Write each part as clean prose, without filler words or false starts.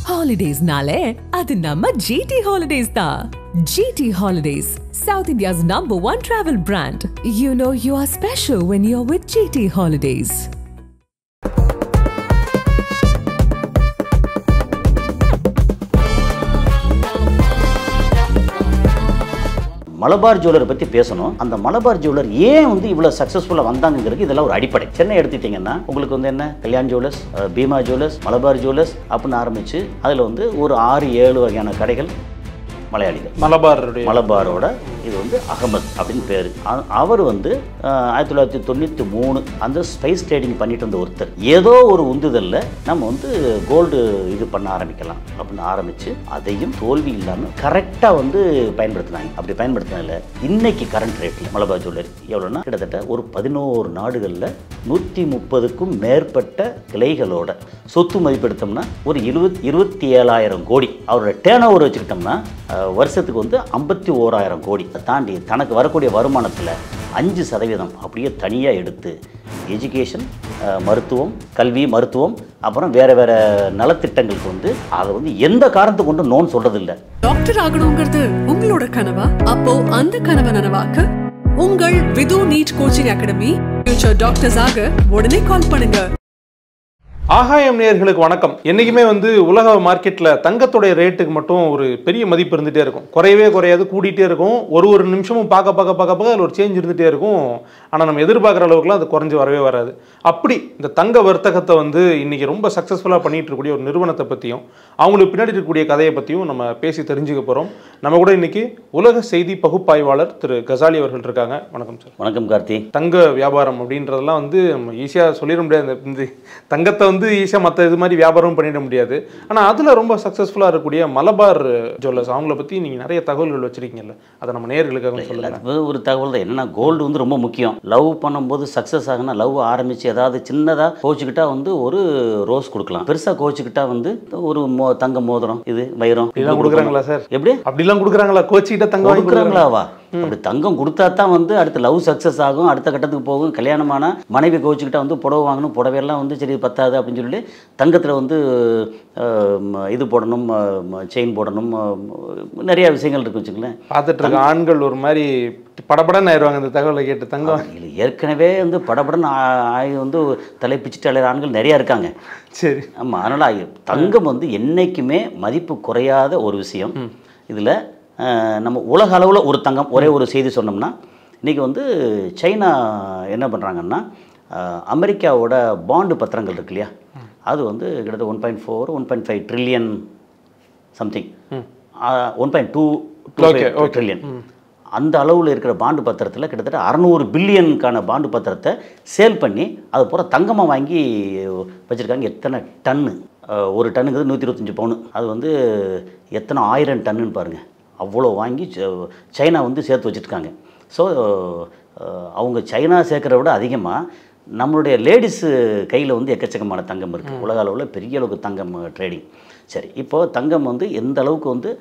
Holidays nale, adu namma GT Holidays da. GT Holidays, South India's #1 travel brand. You know you are special when you're with GT Holidays. Malabar ஜுவல்லரை பற்றி பேசணும். அந்த Malabar jeweller ஏன் வந்து இவ்வளோ சக்ஸஸ்ஃபுல்லாக வந்தாங்கிறது இதெல்லாம் ஒரு அடிப்படை. சென்னை எடுத்துட்டிங்கன்னா உங்களுக்கு வந்து என்ன Kalyan jewellers, Bhima jewellers, Malabar jewellers அப்படின்னு ஆரம்பித்து அதில் வந்து ஒரு 6-7 வகையான கடைகள் மலையாளிகள். மலபாரோட இது வந்து அகமது அப்படின்னு பேர். அவர் வந்து 1993 அந்த ஸ்பைஸ் ட்ரேடிங் பண்ணிட்டு இருந்த ஒருத்தர் ஏதோ ஒரு உந்துதலில் நம்ம வந்து கோல்டு இது பண்ண ஆரம்பிக்கலாம் அப்படின்னு ஆரம்பித்து அதையும் தோல்வி இல்லாமல் கரெக்டாக வந்து பயன்படுத்தினாங்க. அப்படி பயன்படுத்தினால இன்னைக்கு கரண்ட் ரேட்டில் மலபார் ஜுவல்லரி எவ்வளோன்னா கிட்டத்தட்ட ஒரு 11 நாடுகளில் 130க்கும் மேற்பட்ட கிளைகளோட சொத்து மதிப்பெடுத்தோம்னா ஒரு 27,000 கோடி. அவரோட டேர்ன் ஓவர் வச்சுக்கிட்டோம்னா வருஷத்துக்கு வந்து 51,000 கோடி தாண்டி தனக்கு வரக்கூடிய வருமானத்தில் 5% அப்படியே தனியாக எடுத்து எஜுகேஷன், மருத்துவம், கல்வி, மருத்துவம், அப்புறம் வேறு வேறு நலத்திட்டங்களுக்கு வந்து அதை வந்து எந்த காரணத்தை கொண்டு நோன் சொல்கிறதில்லை. டாக்டர் ஆகணுங்கிறது உங்களோட கனவா? அப்போ அந்த கனவை நனவாக்க உங்கள் Vidhu NEET coaching academy future doctors ஆக உடனே கால் பண்ணுங்க. ஆகாயம் நேயர்களுக்கு வணக்கம். என்றைக்குமே வந்து உலக மார்க்கெட்டில் தங்கத்துடைய ரேட்டுக்கு மட்டும் ஒரு பெரிய மதிப்பு இருந்துகிட்டே இருக்கும். குறையவே குறையாது, கூட்டிகிட்டே இருக்கும். ஒரு நிமிஷமும் பார்க்க அதில் ஒரு சேஞ்ச் இருந்துகிட்டே இருக்கும். ஆனால் நம்ம எதிர்பார்க்குற அளவுக்குலாம் அது குறைஞ்சி வரவே வராது. அப்படி இந்த தங்க வர்த்தகத்தை வந்து இன்றைக்கி ரொம்ப சக்ஸஸ்ஃபுல்லாக பண்ணிகிட்டு இருக்கக்கூடிய ஒரு நிறுவனத்தை பற்றியும் அவங்களுக்கு பின்னாடி இருக்கக்கூடிய கதையை பற்றியும் நம்ம பேசி தெரிஞ்சுக்க போகிறோம். நம்ம கூட இன்றைக்கி உலக செய்தி பகுப்பாய்வாளர் திரு கசாலி அவர்கள் இருக்காங்க. வணக்கம் சார். வணக்கம் கார்த்தி. தங்க வியாபாரம் அப்படின்றதெல்லாம் வந்து நம்ம ஈஸியாக சொல்லிட முடியாது. இந்த தங்கத்தை வந்து ஈஸியாக மற்ற இது மாதிரி வியாபாரம் பண்ணிட முடியாது. ஆனால் அதில் ரொம்ப சக்ஸஸ்ஃபுல்லாக இருக்கக்கூடிய மலபார் ஜுவல்லர்ஸ் அவங்கள பற்றி நீங்கள் நிறைய தகவல்கள் வச்சுருக்கீங்கல்ல, அதை நம்ம நேயர்களுக்காக சொல்லலாம். ஒரு தகவல் தான் என்னன்னா, கோல்டு வந்து ரொம்ப முக்கியம். லவ் பண்ணும்போது சக்ஸஸ் ஆகுனா லவ் ஆரம்பித்து ஏதாவது சின்னதாக கோச்சிக்கிட்டா வந்து ஒரு ரோஸ் கொடுக்கலாம், பெருசாக கோச்சிக்கிட்டா வந்து ஒரு தங்க மோதிரம், இது வைரம் இதெல்லாம் கொடுக்குறாங்களா சார்? எப்படி அப்படிலாம் கொடுக்குறாங்களா? கோச்சிக்கிட்ட தங்கம் கொடுக்குறாங்களாவா? அப்படி தங்கம் கொடுத்தா தான் வந்து அடுத்து லவ் சக்ஸஸ் ஆகும், அடுத்த கட்டத்துக்கு போகும். கல்யாணமான மனைவி கோச்சிக்கிட்ட வந்து புடவை வாங்கணும், புடவையெல்லாம் வந்து சரி பத்தாது அப்படின்னு சொல்லி தங்கத்தில் வந்து இது போடணும், செயின் போடணும், நிறைய விஷயங்கள் இருக்கு வச்சுங்களேன். பார்த்துட்டு இருக்க ஆண்கள் ஒரு மாதிரி படபடன்னு ஆயிடுவாங்க இந்த தகவலை கேட்டு. தங்கம் ஏற்கனவே வந்து படபடன்னு ஆகி வந்து தலைப்பிச்சுட்டு அலையிற ஆண்கள் நிறையா இருக்காங்க. சரி, ஆமாம். அதனால் தங்கம் வந்து என்றைக்குமே மதிப்பு குறையாத ஒரு விஷயம். இதில் நம்ம உலக அளவில் ஒரு தங்கம் ஒரே ஒரு செய்தி சொன்னோம்னா, இன்றைக்கி வந்து சைனா என்ன பண்ணுறாங்கன்னா, அமெரிக்காவோட பாண்டு பத்திரங்கள் இருக்கு இல்லையா, அது வந்து கிட்டத்தட்ட 1.4 1.5 ட்ரில்லியன் சம்திங், 1.2 ட்ரில்லியன் அந்த அளவில் இருக்கிற பாண்டு பத்திரத்தில் கிட்டத்தட்ட 600 பில்லியனுக்கான பாண்டு பத்திரத்தை சேல் பண்ணி அது பூரா தங்கமாக வாங்கி வச்சுருக்காங்க. எத்தனை டன்னு? ஒரு டன்னுங்கிறது 125 பவுனு. அது வந்து எத்தனை 1000 டன்னுன்னு பாருங்கள். அவ்வளோ வாங்கி சைனா வந்து சேர்த்து வச்சுருக்காங்க. ஸோ அவங்க சைனா சேர்க்குறத விட அதிகமாக நம்மளுடைய லேடிஸு கையில் வந்து எக்கச்சக்கமான தங்கம் இருக்குது. உலக அளவில் பெரிய அளவுக்கு தங்கம் ட்ரேடிங். சரி, இப்போது தங்கம் வந்து எந்த அளவுக்கு வந்து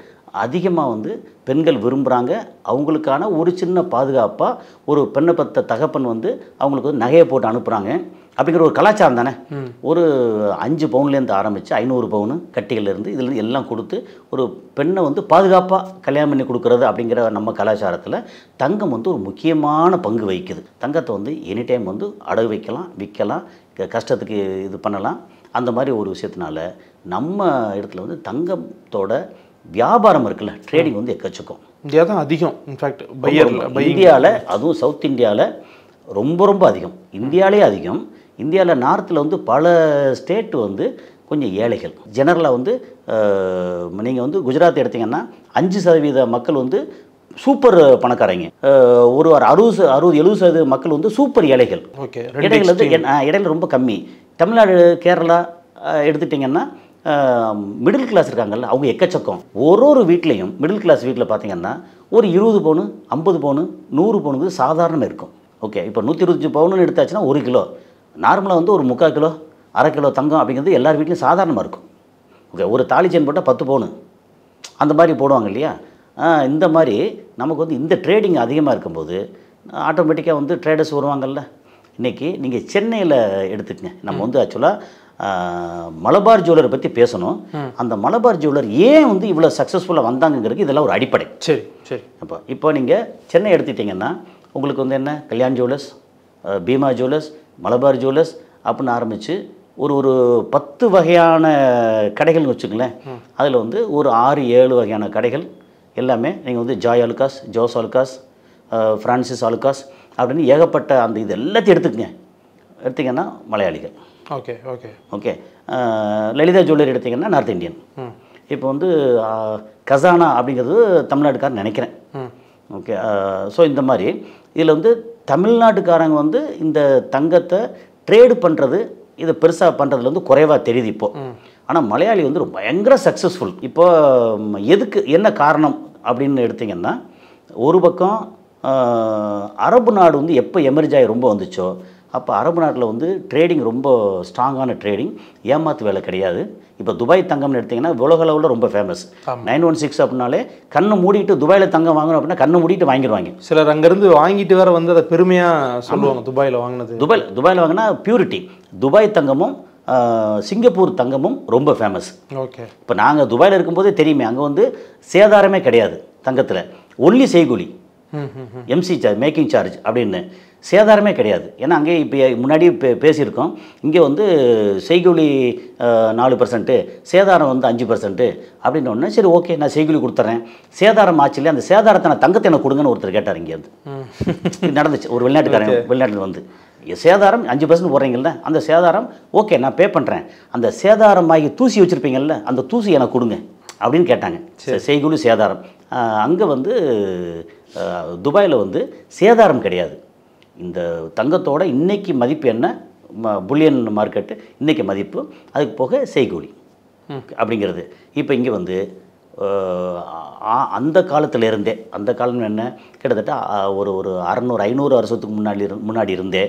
அதிகமாக வந்து பெண்கள் விரும்புகிறாங்க, அவங்களுக்கான ஒரு சின்ன பாதுகாப்பாக ஒரு பெண்ணை பற்ற தகப்பன் வந்து அவங்களுக்கு வந்து நகையை போட்டு அனுப்புகிறாங்க அப்படிங்கிற ஒரு கலாச்சாரம் தானே. ஒரு 5 பவுன்லேருந்து ஆரம்பித்து 500 பவுனு கட்டிகள்லேருந்து இதில் எல்லாம் கொடுத்து ஒரு பெண்ணை வந்து பாதுகாப்பாக கல்யாணம் பண்ணி கொடுக்குறது அப்படிங்கிற நம்ம கலாச்சாரத்தில் தங்கம் வந்து ஒரு முக்கியமான பங்கு வகிக்குது. தங்கத்தை வந்து எனி டைம் வந்து அடகு வைக்கலாம், விற்கலாம், கஷ்டத்துக்கு இது பண்ணலாம். அந்த மாதிரி ஒரு விஷயத்தினால நம்ம இடத்துல வந்து தங்கத்தோட வியாபாரம் இருக்குல்ல, ட்ரேடிங் வந்து எக்கச்சக்கம். இந்தியா தான் அதிகம். இன்ஃபேக்ட் இந்தியாவில், அதுவும் சவுத் இந்தியாவில் ரொம்ப அதிகம். இந்தியாவிலே அதிகம். இந்தியாவில் நார்த்தில் வந்து பல ஸ்டேட்டு வந்து கொஞ்சம் ஏழைகள். ஜெனரலாக வந்து நீங்கள் வந்து குஜராத் எடுத்திங்கன்னா 5% மக்கள் வந்து சூப்பர் பணக்காரங்க, ஒரு 60-70% மக்கள் வந்து சூப்பர் ஏழைகள். இடையில வந்து இடையில ரொம்ப கம்மி. தமிழ்நாடு, கேரளா எடுத்துட்டிங்கன்னா மிடில் கிளாஸ் இருக்காங்கல்ல, அவங்க எக்கச்சக்கம். ஒரு வீட்லேயும் மிடில் கிளாஸ் வீட்டில் பார்த்திங்கன்னா ஒரு 20 பவுனு, 50 பவுனு, 100 பவுனுக்கு சாதாரணமாக இருக்கும். ஓகே, இப்போ 125 பவுனுன்னு எடுத்தாச்சுன்னா 1 கிலோ. நார்மலாக வந்து ஒரு 3/4 கிலோ, 1/2 கிலோ தங்கம் அப்படிங்கிறது எல்லார் வீட்லையும் சாதாரணமாக இருக்கும். ஓகே, ஒரு தாலி செயின் போட்டால் 10 பவுனு அந்த மாதிரி போடுவாங்க இல்லையா. இந்த மாதிரி நமக்கு வந்து இந்த ட்ரேடிங் அதிகமாக இருக்கும்போது ஆட்டோமேட்டிக்காக வந்து ட்ரேடர்ஸ் வருவாங்கல்ல. இன்றைக்கி நீங்கள் சென்னையில் எடுத்துக்கங்க. நம்ம வந்து ஆக்சுவலாக மலபார் ஜுவல்லரை பற்றி பேசணும். அந்த மலபார் ஜுவல்லர் ஏன் வந்து இவ்வளோ சக்ஸஸ்ஃபுல்லாக வந்தாங்கிறதுக்கு இதெல்லாம் ஒரு அடிப்படை. சரி சரி. இப்போ நீங்கள் சென்னை எடுத்துக்கிட்டிங்கன்னா உங்களுக்கு வந்து என்ன Kalyan jewellers, Bhima jewellers, Malabar jewellers அப்படின்னு ஆரம்பித்து ஒரு 10 வகையான கடைகள்னு வச்சுக்கங்களேன். அதில் வந்து ஒரு 6-7 வகையான கடைகள் எல்லாமே நீங்கள் வந்து ஜாய் அலுகாஸ், ஜோஸ் அலுகாஸ், ஃப்ரான்சிஸ் அலுகாஸ் அப்படின்னு ஏகப்பட்ட அந்த இது எல்லாத்தையும் எடுத்திங்கன்னா மலையாளிகள். Okay okay okay. Lalitha jewellery எடுத்திங்கன்னா நார்த் இந்தியன். இப்போ வந்து கசானா அப்படிங்கிறது தமிழ்நாட்டுக்காரன் நினைக்கிறேன். ஓகே. ஸோ இந்த மாதிரி இதில் வந்து தமிழ்நாட்டுக்காரங்க வந்து இந்த தங்கத்தை ட்ரேடு பண்ணுறது இதை பெருசாக பண்ணுறதுல வந்து குறைவாக தெரியுது இப்போது. ஆனால் மலையாளி வந்து ஒரு பயங்கர சக்ஸஸ்ஃபுல். இப்போ எதுக்கு என்ன காரணம் அப்படின்னு எடுத்திங்கன்னா ஒரு பக்கம் அரபு நாடு வந்து எப்போ எமர்ஜ் ஆகி ரொம்ப வந்துச்சோ அப்போ அரபு நாட்டில் வந்து ட்ரேடிங் ரொம்ப ஸ்ட்ராங்கான ட்ரேடிங், ஏமாத்து வேலை கிடையாது. இப்போ துபாய் தங்கம்னு எடுத்திங்கன்னா உலக அளவில் ரொம்ப ஃபேமஸ். 916 அப்படின்னாலே கண்ணை மூடிட்டு துபாயில் தங்கம் வாங்கணும் அப்படின்னா கண்ணை மூடிட்டு வாங்கிடுவாங்க. சிலர் அங்கேருந்து வாங்கிட்டு வேற வந்து அதை பெருமையாக சொல்லுவாங்க துபாயில் வாங்கினது. துபாயில் வாங்கினா பியூரிட்டி. துபாய் தங்கமும் சிங்கப்பூர் தங்கமும் ரொம்ப ஃபேமஸ். ஓகே. இப்போ நாங்கள் துபாயில் இருக்கும்போதே தெரியுமே, அங்கே வந்து சேதாரமே கிடையாது தங்கத்தில், ஒன்லி செய்கூலி, எம்சி சார்ஜ், மேக்கிங் சார்ஜ் அப்படின்னு சேதாரமே கிடையாது. ஏன்னா அங்கே இப்போ முன்னாடி பேசியிருக்கோம், இங்கே வந்து செய்கூலி 4%, சேதாரம் வந்து 5% அப்படின்னு ஒன்று. சரி ஓகே, நான் செய்கூலி கொடுத்துட்றேன், சேதாரம் ஆச்சுல அந்த சேதாரத்தை நான் தங்கத்தை எனக்கு கொடுங்கன்னு ஒருத்தர் கேட்டார். இங்கேருந்து நடந்துச்சு. ஒரு வெளிநாட்டில் வந்து சேதாரம் 5% போடுறீங்கல்ல, அந்த சேதாரம் ஓகே நான் பே பண்ணுறேன், அந்த சேதாரமாகி தூசி வச்சுருப்பீங்கள்ல அந்த தூசி எனக்கு கொடுங்க அப்படின்னு கேட்டாங்க. செய்கூலி சேதாரம். அங்கே வந்து துபாயில் வந்து சேதாரம் கிடையாது. இந்த தங்கத்தோட இன்றைக்கி மதிப்பு என்ன, புல்லியன் மார்க்கெட்டு இன்றைக்கி மதிப்பு, அதுக்கு போக செய்கூலி அப்படிங்கிறது. இப்போ இங்கே வந்து அந்த காலத்திலேருந்தே, அந்த காலம் என்ன கிட்டத்தட்ட ஒரு 600-500 வருஷத்துக்கு முன்னாடி இருந்தே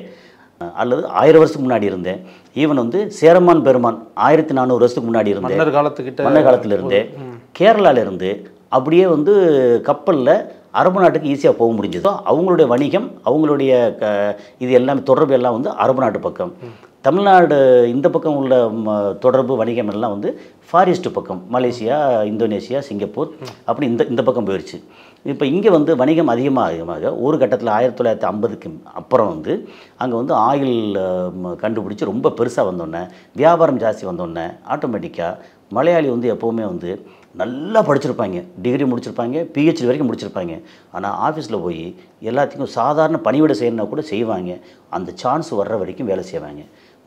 அல்லது 1000 வருஷத்துக்கு முன்னாடி இருந்தேன். ஈவன் வந்து சேரமான் பெருமான் 1400 வருஷத்துக்கு முன்னாடி இருந்தேன். மன்னர் காலத்திலிருந்தே கேரளாவிலேருந்து அப்படியே வந்து கப்பலில் அரபு நாட்டுக்கு ஈஸியாக போக முடிஞ்சதோ அவங்களுடைய வணிகம், அவங்களுடைய இது எல்லாமே தொடர்பு எல்லாம் வந்து அரபு நாட்டு பக்கம். தமிழ்நாடு இந்த பக்கம் உள்ள தொடர்பு வணிகம் எல்லாம் வந்து ஃபாரிஸ்ட் பக்கம், மலேசியா, இந்தோனேஷியா, சிங்கப்பூர் அப்படி இந்த பக்கம் போயிடுச்சு. இப்போ இங்கே வந்து வணிகம் அதிகமாக ஒரு கட்டத்தில் 1950க்கு அப்புறம் வந்து அங்கே வந்து ஆயில் கண்டுபிடிச்சி ரொம்ப பெருசாக வந்தோடனே, வியாபாரம் ஜாஸ்தி வந்தோடனே ஆட்டோமேட்டிக்காக மலையாளி வந்து எப்போவுமே வந்து நல்லா படிச்சிருப்பாங்க, டிகிரி முடிச்சிருப்பாங்க, பிஹெச்டி வரைக்கும் முடிச்சிருப்பாங்க. ஆனால் ஆஃபீஸில் போய் எல்லாத்துக்கும் சாதாரண பணிவிடை செய்யணுன்னா கூட செய்வாங்க. அந்த சான்ஸ் வர்ற வரைக்கும் வேலை செய்வாங்க.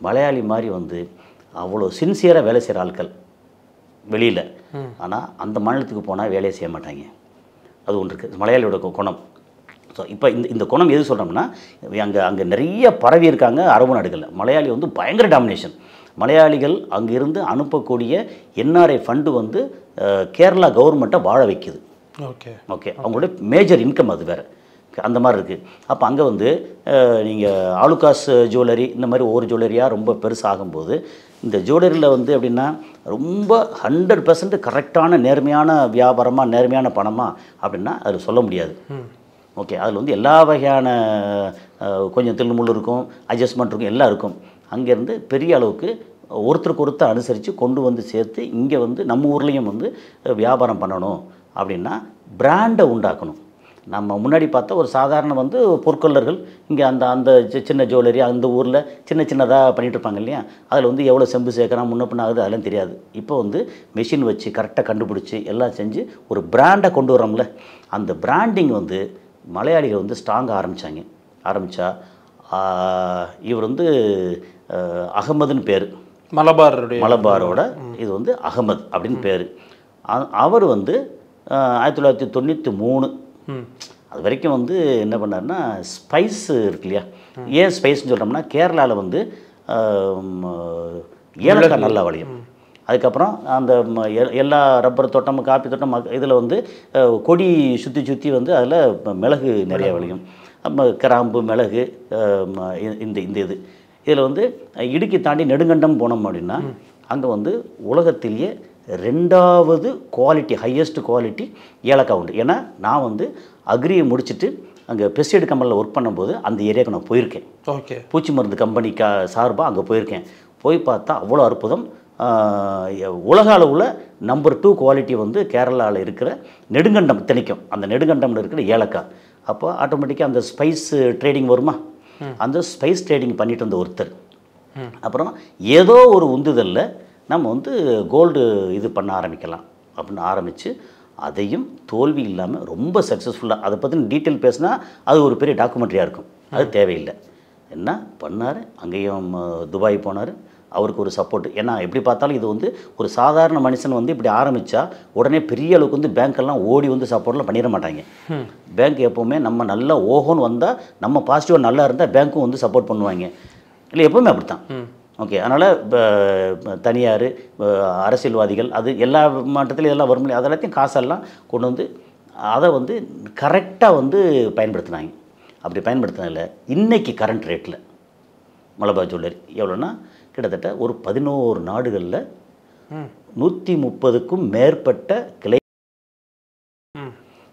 மலையாளி மாதிரி வந்து அவ்வளோ சின்சியராக வேலை செய்கிற ஆட்கள் வெளியில். ஆனால் அந்த மாநிலத்துக்கு போனால் வேலையை செய்ய மாட்டாங்க. அது ஒன்று இருக்குது மலையாளியோட குணம். ஸோ இப்போ இந்த குணம் எது சொல்கிறோம்னா, அங்கே நிறைய பரவி இருக்காங்க அரபு நாடுகளில். மலையாளி வந்து பயங்கர டாமினேஷன். மலையாளிகள் அங்கிருந்து அனுப்பக்கூடிய என்ஆர்ஐ ஃபண்டு வந்து கேரளா கவர்மெண்ட்டை வாழ வைக்குது. ஓகே. அவங்களுடைய மேஜர் இன்கம் அது வேறு, அந்த மாதிரி இருக்குது. அப்போ அங்கே வந்து நீங்கள் ஆலுகாஸ் ஜுவல்லரி இந்த மாதிரி ஒவ்வொரு ஜுவல்லரியாக ரொம்ப பெருசாகும்போது இந்த ஜுவல்லரியில் வந்து எப்படின்னா ரொம்ப 100% கரெக்டான நேர்மையான வியாபாரமாக, நேர்மையான பணமாக அப்படின்னா அதில் சொல்ல முடியாது. ஓகே. அதில் வந்து எல்லா வகையான கொஞ்சம் தில்லுமுள்ளு இருக்கும், அட்ஜஸ்ட்மெண்ட் இருக்கும், எல்லாம் இருக்கும். அங்கேருந்து பெரிய அளவுக்கு ஒருத்தருக்கு ஒருத்தர் அனுசரித்து கொண்டு வந்து சேர்த்து இங்கே வந்து நம்ம ஊர்லேயும் வந்து வியாபாரம் பண்ணணும் அப்படின்னா பிராண்டை உண்டாக்கணும். நம்ம முன்னாடி பார்த்தா ஒரு சாதாரண வந்து பொற்கொள்ளர்கள் இங்கே அந்த சின்ன ஜுவல்லரி அந்த ஊரில் சின்னதாக பண்ணிகிட்டு இருப்பாங்க இல்லையா, அதில் வந்து எவ்வளோ செம்பு சேர்க்குறான் முன்ன பின்ன ஆகுது அதெல்லாம் தெரியாது. இப்போ வந்து மிஷின் வச்சு கரெக்டாக கண்டுபிடிச்சி எல்லாம் செஞ்சு ஒரு பிராண்டை கொண்டு வரோம்ல, அந்த பிராண்டிங் வந்து மலையாளிகள் வந்து ஸ்ட்ராங்காக ஆரம்பித்தா இவர் வந்து அகமதுன்னு பேர், மலபாரோட இது வந்து அகமது அப்படின்னு பேர். அவர் வந்து 1993 அது வரைக்கும் வந்து என்ன பண்ணார்னா ஸ்பைஸ் இருக்கு இல்லையா. ஏன் ஸ்பைஸ்ன்னு சொல்கிறோம்னா கேரளாவில் வந்து ஏலக்காய் நல்லா விளையும். அதுக்கப்புறம் அந்த எல்லா ரப்பர் தோட்டம், காப்பி தோட்டம் இதில் வந்து கொடி சுற்றி வந்து அதில் மிளகு நிறையா விளையும். கிராம்பு, மிளகு, இந்த இதில் வந்து இடுக்கி தாண்டி நெடுங்கண்டம் போனோம் அப்படின்னா அங்கே வந்து உலகத்திலேயே 2வது குவாலிட்டி, ஹையஸ்ட் குவாலிட்டி ஏலக்காய் உண்டு. ஏன்னா நான் வந்து அக்ரியை முடிச்சுட்டு அங்கே பெஸ்டிசைடு கம்பெனியில் ஒர்க் பண்ணும்போது அந்த ஏரியாவுக்கு நான் போயிருக்கேன். ஓகே. பூச்சி மருந்து கம்பெனிக்கு சார்பாக அங்கே போயிருக்கேன். போய் பார்த்தா அவ்வளோ அற்புதம். உலக அளவில் நம்பர் 2 குவாலிட்டி வந்து கேரளாவில் இருக்கிற நெடுங்கண்டம் திணிக்கும். அந்த நெடுங்கண்டம்ல இருக்கிற ஏலக்காய். அப்போ ஆட்டோமேட்டிக்காக அந்த ஸ்பைஸ் ட்ரேடிங் வருமா, அந்த ஸ்பைஸ் ட்ரேடிங் பண்ணிட்டு இருந்த ஒருத்தர். அப்புறம் ஏதோ ஒரு உந்துதலில் நம்ம வந்து கோல்டு இது பண்ண ஆரம்பிக்கலாம் அப்படின்னு ஆரம்பித்து அதையும் தோல்வி இல்லாமல் ரொம்ப சக்ஸஸ்ஃபுல்லாக அதை பற்றின டீட்டெயில் பேசினா அது ஒரு பெரிய டாக்குமெண்ட்ரியாக இருக்கும். அது தேவையில்லை. என்ன பண்ணார், அங்கேயும் துபாய் போனார். அவருக்கு ஒரு சப்போர்ட். ஏன்னா எப்படி பார்த்தாலும் இது வந்து ஒரு சாதாரண மனுஷன் வந்து இப்படி ஆரம்பித்தா உடனே பெரிய அளவுக்கு வந்து பேங்க்கெல்லாம் ஓடி வந்து சப்போர்ட்லாம் பண்ணிட மாட்டாங்க. பேங்க் எப்போவுமே நம்ம நல்லா ஓஹோன்னு வந்தால், நம்ம பாசிட்டிவாக நல்லா இருந்தால் பேங்க்கும் வந்து சப்போர்ட் பண்ணுவாங்க. இல்லை எப்போவுமே அப்படி தான். ஓகே, அதனால் தனியார் அரசியல்வாதிகள் அது எல்லா மாற்றத்திலும் இதெல்லாம் வரும் இல்லையா, அதெல்லாத்தையும் காசெல்லாம் கொண்டு வந்து அதை வந்து கரெக்டாக வந்து பயன்படுத்தினாங்க. அப்படி பயன்படுத்தினதில் இன்றைக்கி கரண்ட் ரேட்டில் மலபார் ஜுவல்லரி எவ்வளோன்னா கிட்டத்தட்ட ஒரு 11 நாடுகளில் 130க்கும் மேற்பட்ட கிளை.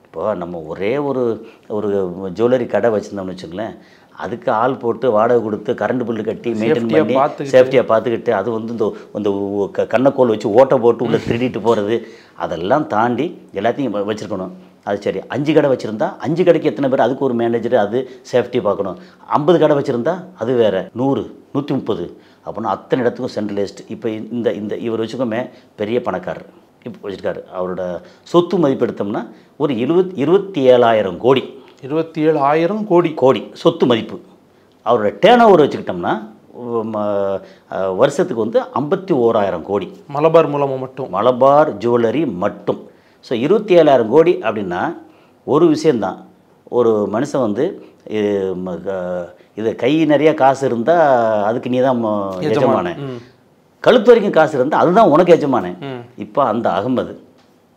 இப்போ நம்ம ஒரே ஒரு ஜுவல்லரி கடை வச்சுருந்தோம்னு வச்சுங்களேன், அதுக்கு ஆள் போட்டு வாடகை கொடுத்து கரண்ட் பில்லு கட்டி மெயின்டைன் பண்ணி சேஃப்டியாக பார்த்துக்கிட்டு அது வந்து இந்த கண்ணக்கோல் வச்சு ஓட்டை போட்டு உள்ளே திருடிட்டு போகிறது அதெல்லாம் தாண்டி எல்லாத்தையும் வச்சுருக்கணும். அது சரி, 5 கடை வச்சுருந்தா 5 கடைக்கு எத்தனை பேர், அதுக்கு ஒரு மேனேஜர், அது சேஃப்டி பார்க்கணும். 50 கடை வச்சுருந்தா அது வேறு, 100 130 அப்படின்னா அத்தனை இடத்துக்கும் சென்ட்ரலைஸ்டு. இப்போ இந்த இவர் வச்சுக்கோமே பெரிய பணக்காரர் இப்போ வச்சுருக்காரு. அவரோட சொத்து மதிப்பு எடுத்தோம்னா ஒரு 27,000 கோடி. 27,000 கோடி சொத்து மதிப்பு. அவரோட டேர்ன் ஓவர் வச்சுக்கிட்டோம்னா வருஷத்துக்கு வந்து 51,000 கோடி. மலபார் மூலமாக மட்டும், மலபார் ஜுவல்லரி மட்டும். ஸோ 27,000 கோடி அப்படின்னா ஒரு விஷயந்தான். ஒரு மனுஷன் வந்து இது கை நிறைய காசு இருந்தால் அதுக்கு நீ தான் எஜமான, கழுத்து வரைக்கும் காசு இருந்தால் அதுதான் உனக்கு எஜமான. இப்போ அந்த அகமது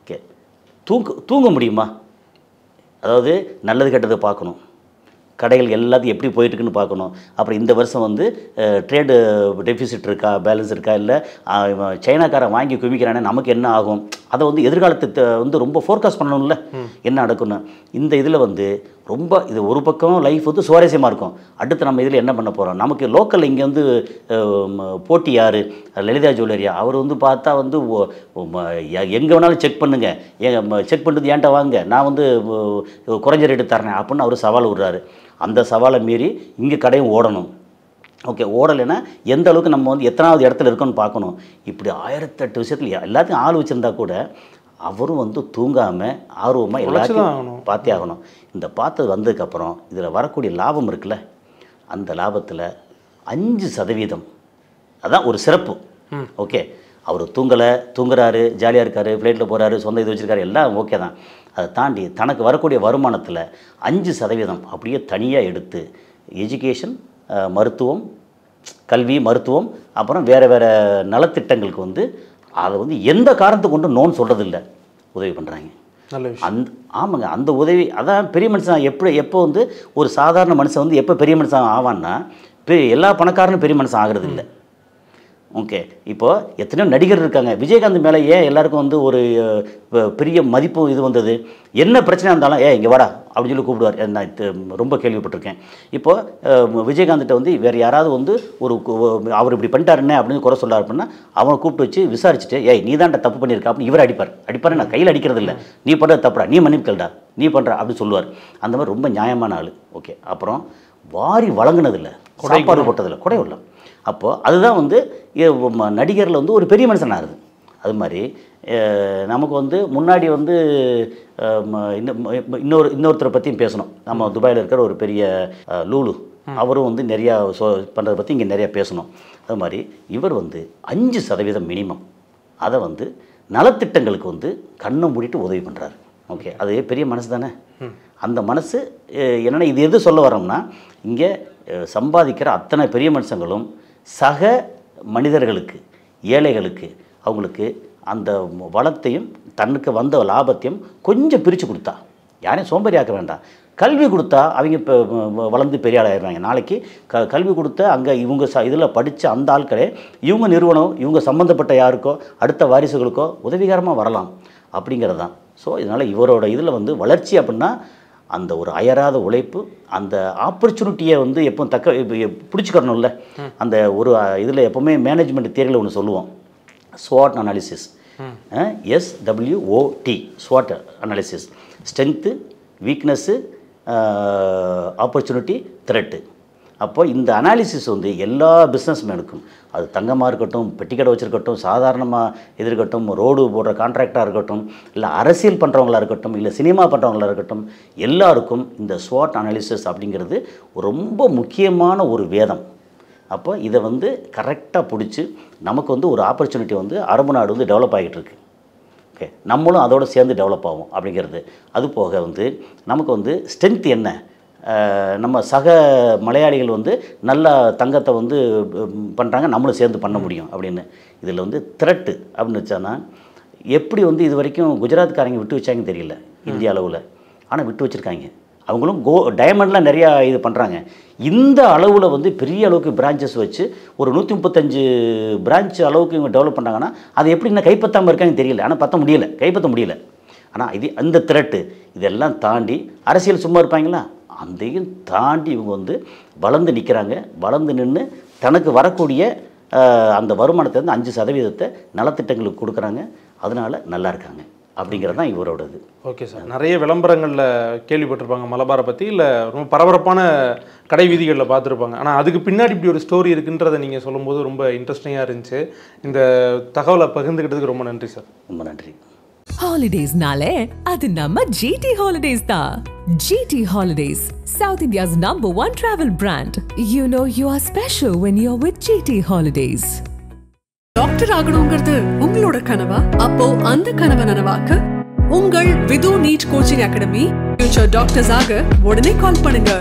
ஓகே தூங்க முடியுமா? அதாவது நல்லது கெட்டதை பார்க்கணும், கடைகள் எல்லாத்தையும் எப்படி போயிட்டுருக்குன்னு பார்க்கணும். அப்புறம் இந்த வருஷம் வந்து ட்ரேடு டெபிசிட் இருக்கா, பேலன்ஸ் இருக்கா, இல்லை சைனாக்காரன் வாங்கி குவிக்கிறானே நமக்கு என்ன ஆகும், அதை வந்து எதிர்காலத்தை வந்து ரொம்ப ஃபோர்காஸ்ட் பண்ணணும்ல, என்ன நடக்குன்னு. இந்த இதில் வந்து ரொம்ப இது ஒரு பக்கம் லைஃப் வந்து சுவாரஸ்யமாக இருக்கும். அடுத்து நம்ம இதில் என்ன பண்ண போகிறோம், நமக்கு லோக்கல் இங்கே வந்து போட்டி யார், லலிதா ஜுவல்லரியா, அவர் வந்து பார்த்தா வந்து எங்கே வேணாலும் செக் பண்ணுங்கள், செக் பண்ணுறது ஏன்ட்ட வாங்க, நான் வந்து குறைஞ்ச ரேட்டு தரேன் அப்படின்னு அவர் சவால் விடுறாரு. அந்த சவாலை மீறி இங்கே கடையும் ஓடணும். ஓகே, ஓடலைன்னா எந்த அளவுக்கு நம்ம வந்து எத்தனாவது இடத்துல இருக்கோன்னு பார்க்கணும். இப்படி 1008 விஷயத்தில் எல்லாத்தையும் ஆள் வச்சுருந்தா கூட அவரும் வந்து தூங்காமல் ஆர்வமாக எல்லாத்தையும் பார்த்தே ஆகணும். இந்த பார்த்தது வந்ததுக்கப்புறம் இதில் வரக்கூடிய லாபம் இருக்குல்ல, அந்த லாபத்தில் 5% அதான் ஒரு சிறப்பு. ஓகே, அவர் தூங்குறாரு, ஜாலியாக இருக்கார், ஃப்ளைட்டில் போகிறாரு, சொந்த இது வச்சுருக்காரு, எல்லாம் ஓகே தான். அதை தாண்டி தனக்கு வரக்கூடிய வருமானத்தில் 5% அப்படியே தனியாக எடுத்து எஜுகேஷன், மருத்துவம், கல்வி, மருத்துவம், அப்புறம் வேறு நலத்திட்டங்களுக்கு வந்து அதை வந்து எந்த காரணத்தை கொண்டு நோன்னு சொல்கிறதில்ல, உதவி பண்ணுறாங்க. ஆமாங்க, அந்த உதவி அதான் பெரிய மனுஷன். எப்போ வந்து ஒரு சாதாரண மனுஷன் வந்து எப்போ பெரிய மனுஷன் ஆவான்னா, எல்லா பணக்காரனும் பெரிய மனுஷன் ஆகிறது இல்லை. ஓகே, இப்போது எத்தனையோ நடிகர் இருக்காங்க. விஜயகாந்த் மேலே ஏன் எல்லாருக்கும் வந்து ஒரு பெரிய மதிப்பு இது வந்தது, என்ன பிரச்சனை இருந்தாலும் இங்கே வாடா அப்படின்னு சொல்லி கூப்பிடுவார். நான் ரொம்ப கேள்விப்பட்டிருக்கேன். இப்போது விஜயகாந்த்கிட்ட வந்து வேறு யாராவது வந்து அவர் இப்படி பண்ணிட்டாருன்னே அப்படின்னு குறை சொல்லார் அப்படின்னா அவனை கூப்பிட்டு வச்சு விசாரிச்சுட்டு நீ தான்டா தப்பு பண்ணியிருக்கா அப்படின்னு இவர் அடிப்பார். நான் கையில் அடிக்கிறது இல்லை, நீ பண்ணுறது தப்புடா, நீ மன்னிப்பு கேளுடா, நீ பண்ணுற அப்படின்னு சொல்லுவார். அந்த மாதிரி ரொம்ப நியாயமான ஆள். ஓகே, அப்புறம் வாரி வழங்கினதில்லை, சாப்பாடு போட்டதில்லை, குறை இல்லை. அப்போது அதுதான் வந்து நடிகரில் வந்து ஒரு பெரிய மனுஷன் ஆகுது. அது மாதிரி நமக்கு வந்து முன்னாடி வந்து இன்னொருத்தரை பற்றியும் பேசணும். நம்ம துபாயில் இருக்கிற ஒரு பெரிய லூலு, அவரும் வந்து நிறையா பண்ணுறதை பற்றி இங்கே நிறையா பேசணும். அது மாதிரி இவர் வந்து 5% மினிமம் அதை வந்து நலத்திட்டங்களுக்கு வந்து கண்ணை மூடிட்டு உதவி பண்ணுறாரு. ஓகே, அது பெரிய மனசு தானே. அந்த மனசு என்னென்னா, இது எது சொல்ல வரோம்னா, இங்கே சம்பாதிக்கிற அத்தனை பெரிய மனுஷங்களும் சக மனிதர்களுக்கு, ஏழைகளுக்கு, அவங்களுக்கு அந்த வளத்தையும் தன்னுக்கு வந்த லாபத்தையும் கொஞ்சம் பிரித்து கொடுத்தா, யாரையும் சோம்பேறி ஆக்க வேண்டாம். கல்வி கொடுத்தா அவங்க இப்போ வளர்ந்து பெரிய ஆள் ஆயிடுறாங்க. நாளைக்கு கல்வி கொடுத்த அங்கே இவங்க இதில் படித்த அந்த ஆட்களே இவங்க நிறுவனம், இவங்க சம்மந்தப்பட்ட யாருக்கோ அடுத்த வாரிசுகளுக்கோ உதவிகரமாக வரலாம் அப்படிங்கிறது தான். ஸோ இதனால் இவரோட இதில் வந்து வளர்ச்சி அப்படின்னா அந்த ஒரு அயராத உழைப்பு, அந்த ஆப்பர்ச்சுனிட்டியை வந்து எப்போ பிடிச்சிக்கணும்ல. அந்த ஒரு இதில் எப்போவுமே மேனேஜ்மெண்ட் தியரியில் ஒன்று சொல்லுவோம், ஸ்வாட் அனாலிசிஸ். SWOT, ஸ்வாட் analysis. Strength, weakness, opportunity, threat. அப்போ இந்த அனாலிசிஸ் வந்து எல்லா பிஸ்னஸ்மேனுக்கும், அது தங்கமாக இருக்கட்டும், பெட்டிக்கடை வச்சுருக்கட்டும், சாதாரணமாக இது இருக்கட்டும், ரோடு போடுற கான்ட்ராக்டாக இருக்கட்டும், இல்லை அரசியல் பண்ணுறவங்களா இருக்கட்டும், இல்லை சினிமா பண்ணுறவங்களா இருக்கட்டும், எல்லாருக்கும் இந்த ஸ்வாட் அனாலிசிஸ் அப்படிங்கிறது ரொம்ப முக்கியமான ஒரு வேதம். அப்போ இதை வந்து கரெக்டாக பிடிச்சி நமக்கு வந்து ஒரு ஆப்பர்ச்சுனிட்டி வந்து அரபு நாடு வந்து டெவலப் ஆகிட்டு இருக்கு. ஓகே, நம்மளும் அதோடு சேர்ந்து டெவலப் ஆகும் அப்படிங்கிறது. அது போக வந்து நமக்கு வந்து ஸ்ட்ரென்த் என்ன, நம்ம சக மலையாளிகள் வந்து நல்லா தங்கத்தை வந்து பண்ணுறாங்க, நம்மளும் சேர்ந்து பண்ண முடியும் அப்படின்னு. இதில் வந்து த்ரெட்டு அப்படின்னு வச்சானா, எப்படி வந்து இது வரைக்கும் குஜராத்காரங்க விட்டு வச்சாங்கன்னு தெரியல இந்திய அளவில், ஆனால் விட்டு வச்சுருக்காங்க. அவங்களும் டைமண்ட்லாம் நிறையா இது பண்ணுறாங்க. இந்த அளவில் வந்து பெரிய அளவுக்கு பிரான்ச்சஸ் வச்சு ஒரு 135 பிரான்ச் அளவுக்கு இவங்க டெவலப் பண்ணாங்கன்னா, அதை எப்படி இன்னும் கைப்பற்றாமல் இருக்காங்கன்னு தெரியல. ஆனால் கைப்பற்ற முடியல. ஆனால் இது அந்த த்ரெட்டு இதெல்லாம் தாண்டி அரசியல் சும்மா இருப்பாங்களா, அதையும் தாண்டி இவங்க வந்து வளர்ந்து நிற்கிறாங்க. வளர்ந்து நின்று தனக்கு வரக்கூடிய அந்த வருமானத்தை வந்து 5% நலத்திட்டங்களுக்கு கொடுக்குறாங்க. அதனால் நல்லா இருக்காங்க அப்படிங்கிறது தான் இவரோடது. ஓகே சார், நிறைய விளம்பரங்களில் கேள்விப்பட்டிருப்பாங்க மலபாரை பற்றி, இல்லை ரொம்ப பரபரப்பான கடை வீதிகளில் பார்த்துருப்பாங்க. ஆனால் அதுக்கு பின்னாடி இப்படி ஒரு ஸ்டோரி இருக்குன்றதை நீங்கள் சொல்லும்போது ரொம்ப இன்ட்ரெஸ்டிங்காக இருந்துச்சு. இந்த தகவலை பகிர்ந்துக்கிட்டதுக்கு ரொம்ப நன்றி சார். ரொம்ப நன்றி. Holidays-nale, adu namma GT Holidays da. GT Holidays, South India's #1 travel brand. You know you are special when you're with GT Holidays. Doctor ஆகணுங்கிறது உங்களோட கனவா? அப்போ அந்த கனவை நனவாக்க உங்கள் Vidhu NEET coaching academy future doctors ஆக உடனே கால் பண்ணுங்க.